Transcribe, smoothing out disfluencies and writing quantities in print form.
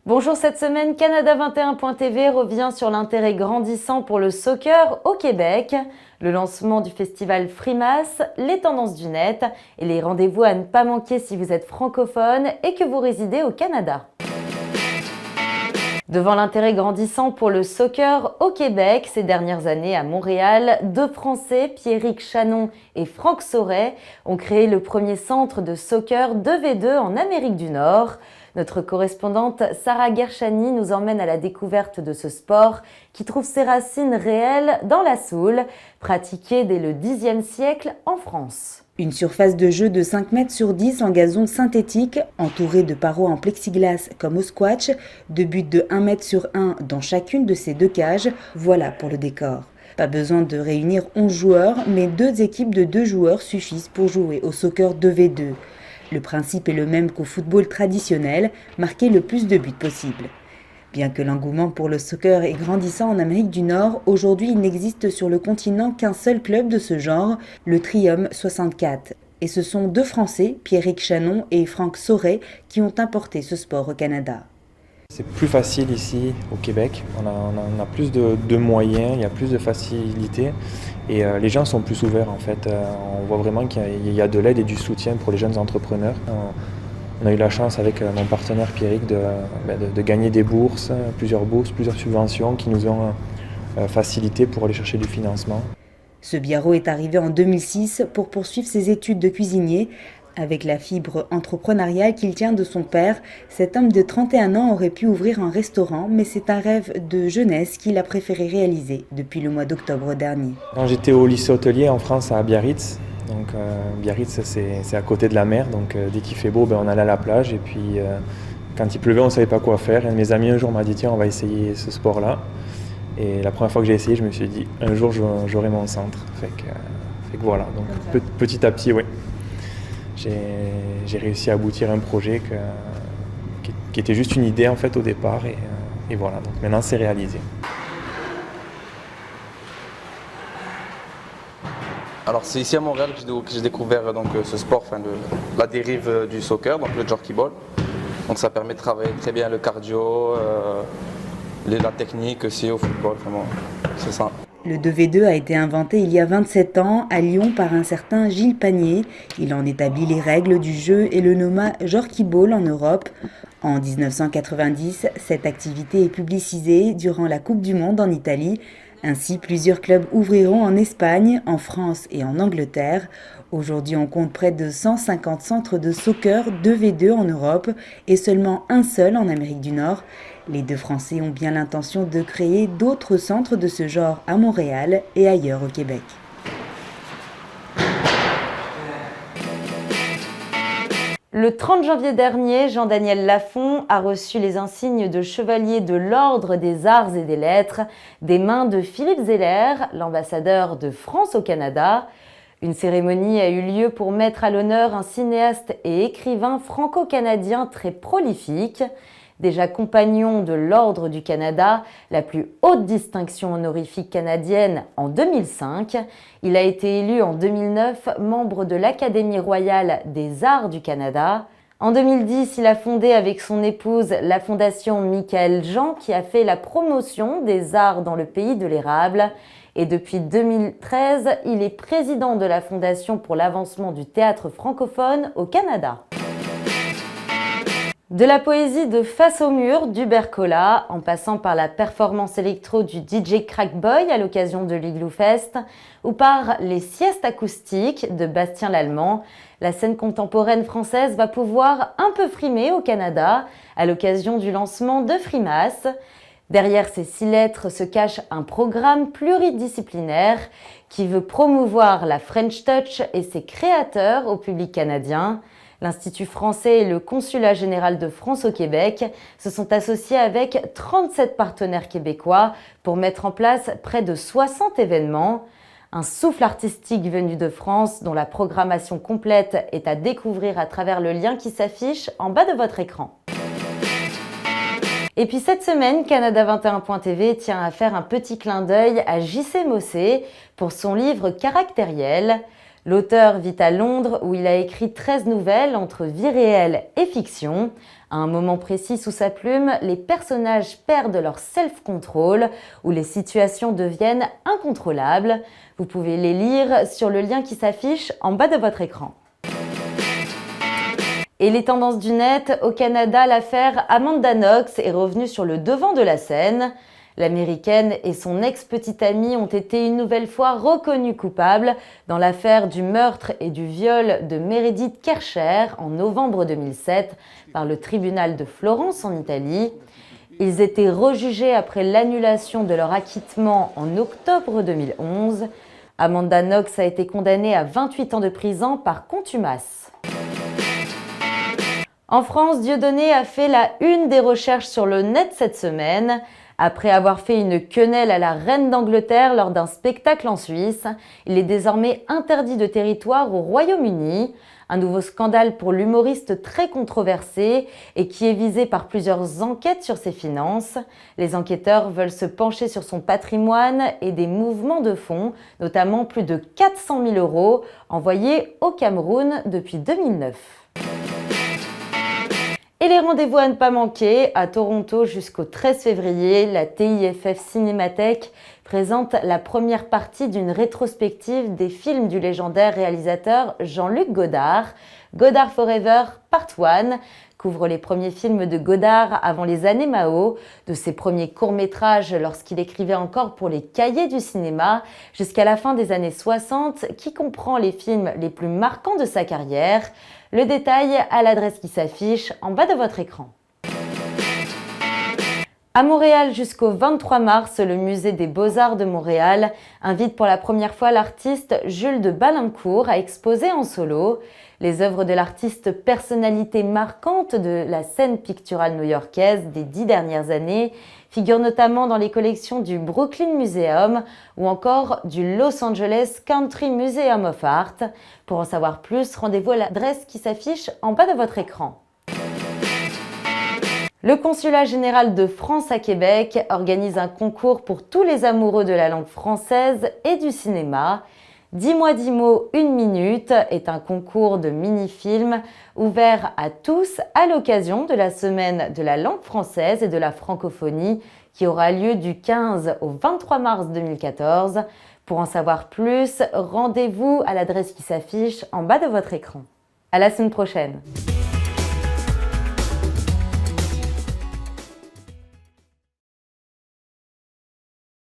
Bonjour, cette semaine, Canada21.tv revient sur l'intérêt grandissant pour le soccer au Québec, le lancement du festival Frimas, les tendances du net et les rendez-vous à ne pas manquer si vous êtes francophone et que vous résidez au Canada. Devant l'intérêt grandissant pour le soccer au Québec ces dernières années à Montréal, deux Français, Pierrick Chanon et Franck Sauret, ont créé le premier centre de soccer 2v2 en Amérique du Nord. Notre correspondante Sarah Gershani nous emmène à la découverte de ce sport qui trouve ses racines réelles dans la Soule, pratiqué dès le Xe siècle en France. Une surface de jeu de 5 mètres sur 10 en gazon synthétique, entourée de barreaux en plexiglas comme au squash, de buts de 1 mètre sur 1 dans chacune de ces deux cages, voilà pour le décor. Pas besoin de réunir 11 joueurs, mais 2 équipes de 2 joueurs suffisent pour jouer au soccer 2v2. Le principe est le même qu'au football traditionnel, marquer le plus de buts possible. Bien que l'engouement pour le soccer est grandissant en Amérique du Nord, aujourd'hui il n'existe sur le continent qu'un seul club de ce genre, le Trium 64. Et ce sont deux Français, Pierrick Chanon et Franck Sauret, qui ont importé ce sport au Canada. C'est plus facile ici au Québec, on a plus de moyens, il y a plus de facilité et les gens sont plus ouverts en fait. On voit vraiment qu'il y a de l'aide et du soutien pour les jeunes entrepreneurs. On a eu la chance avec mon partenaire Pierrick de gagner des bourses, plusieurs subventions qui nous ont facilité pour aller chercher du financement. Ce biarrot est arrivé en 2006 pour poursuivre ses études de cuisinier. Avec la fibre entrepreneuriale qu'il tient de son père, cet homme de 31 ans aurait pu ouvrir un restaurant, mais c'est un rêve de jeunesse qu'il a préféré réaliser depuis le mois d'octobre dernier. Quand j'étais au lycée hôtelier en France à Biarritz, donc Biarritz c'est à côté de la mer, donc dès qu'il fait beau on allait à la plage et puis quand il pleuvait on ne savait pas quoi faire. Et un de mes amis un jour m'a dit tiens on va essayer ce sport-là. Et la première fois que j'ai essayé je me suis dit un jour j'aurai mon centre. Fait que voilà, donc petit à petit oui. J'ai réussi à aboutir à un projet qui était juste une idée en fait au départ et voilà, donc maintenant c'est réalisé. Alors c'est ici à Montréal que j'ai découvert donc, ce sport, la dérive du soccer, donc le jerkyball. Donc ça permet de travailler très bien le cardio, la technique aussi au football, vraiment, c'est ça. Le 2v2 a été inventé il y a 27 ans à Lyon par un certain Gilles Panier. Il en établit les règles du jeu et le nomma jerkyball en Europe. En 1990, cette activité est publicisée durant la Coupe du Monde en Italie. Ainsi, plusieurs clubs ouvriront en Espagne, en France et en Angleterre. Aujourd'hui, on compte près de 150 centres de soccer 2v2 en Europe et seulement un seul en Amérique du Nord. Les deux Français ont bien l'intention de créer d'autres centres de ce genre à Montréal et ailleurs au Québec. Le 30 janvier dernier, Jean-Daniel Lafont a reçu les insignes de chevalier de l'Ordre des Arts et des Lettres des mains de Philippe Zeller, l'ambassadeur de France au Canada. Une cérémonie a eu lieu pour mettre à l'honneur un cinéaste et écrivain franco-canadien très prolifique. Déjà compagnon de l'Ordre du Canada, la plus haute distinction honorifique canadienne en 2005, il a été élu en 2009 membre de l'Académie royale des arts du Canada. En 2010, il a fondé avec son épouse la fondation Michael Jean qui a fait la promotion des arts dans le pays de l'érable. Et depuis 2013, il est président de la Fondation pour l'avancement du théâtre francophone au Canada. De la poésie de Face au mur d'Hubert Collat, en passant par la performance électro du DJ Crackboy à l'occasion de l'Igloo Fest, ou par les siestes acoustiques de Bastien Lallemand, la scène contemporaine française va pouvoir un peu frimer au Canada à l'occasion du lancement de Frimas. Derrière ces 6 lettres se cache un programme pluridisciplinaire qui veut promouvoir la French Touch et ses créateurs au public canadien. L'Institut français et le Consulat général de France au Québec se sont associés avec 37 partenaires québécois pour mettre en place près de 60 événements. Un souffle artistique venu de France dont la programmation complète est à découvrir à travers le lien qui s'affiche en bas de votre écran. Et puis cette semaine, Canada21.tv tient à faire un petit clin d'œil à J.C. Mossé pour son livre Caractériel. L'auteur vit à Londres où il a écrit 13 nouvelles entre vie réelle et fiction, À un moment précis sous sa plume, les personnages perdent leur self-control ou les situations deviennent incontrôlables. Vous pouvez les lire sur le lien qui s'affiche en bas de votre écran. Et les tendances du net, au Canada, l'affaire Amanda Knox est revenue sur le devant de la scène. L'Américaine et son ex-petite amie ont été une nouvelle fois reconnues coupables dans l'affaire du meurtre et du viol de Meredith Kercher en novembre 2007 par le tribunal de Florence en Italie. Ils étaient rejugés après l'annulation de leur acquittement en octobre 2011. Amanda Knox a été condamnée à 28 ans de prison par contumace. En France, Dieudonné a fait la une des recherches sur le net cette semaine. Après avoir fait une quenelle à la reine d'Angleterre lors d'un spectacle en Suisse, il est désormais interdit de territoire au Royaume-Uni. Un nouveau scandale pour l'humoriste très controversé et qui est visé par plusieurs enquêtes sur ses finances. Les enquêteurs veulent se pencher sur son patrimoine et des mouvements de fonds, notamment plus de 400 000 € envoyés au Cameroun depuis 2009. Et les rendez-vous à ne pas manquer, à Toronto jusqu'au 13 février, la TIFF Cinémathèque présente la première partie d'une rétrospective des films du légendaire réalisateur Jean-Luc Godard. Godard Forever Part 1 couvre les premiers films de Godard avant les années Mao, de ses premiers courts-métrages lorsqu'il écrivait encore pour les cahiers du cinéma, jusqu'à la fin des années 60, qui comprend les films les plus marquants de sa carrière. Le détail à l'adresse qui s'affiche en bas de votre écran. À Montréal jusqu'au 23 mars, le Musée des Beaux-Arts de Montréal invite pour la première fois l'artiste Jules de Balincourt à exposer en solo. Les œuvres de l'artiste, personnalité marquante de la scène picturale new-yorkaise des 10 dernières années, figurent notamment dans les collections du Brooklyn Museum ou encore du Los Angeles Country Museum of Art. Pour en savoir plus, rendez-vous à l'adresse qui s'affiche en bas de votre écran. Le Consulat général de France à Québec organise un concours pour tous les amoureux de la langue française et du cinéma. 10 mois 10 mots, 1 minute est un concours de mini-films ouvert à tous à l'occasion de la semaine de la langue française et de la francophonie qui aura lieu du 15 au 23 mars 2014. Pour en savoir plus, rendez-vous à l'adresse qui s'affiche en bas de votre écran. À la semaine prochaine!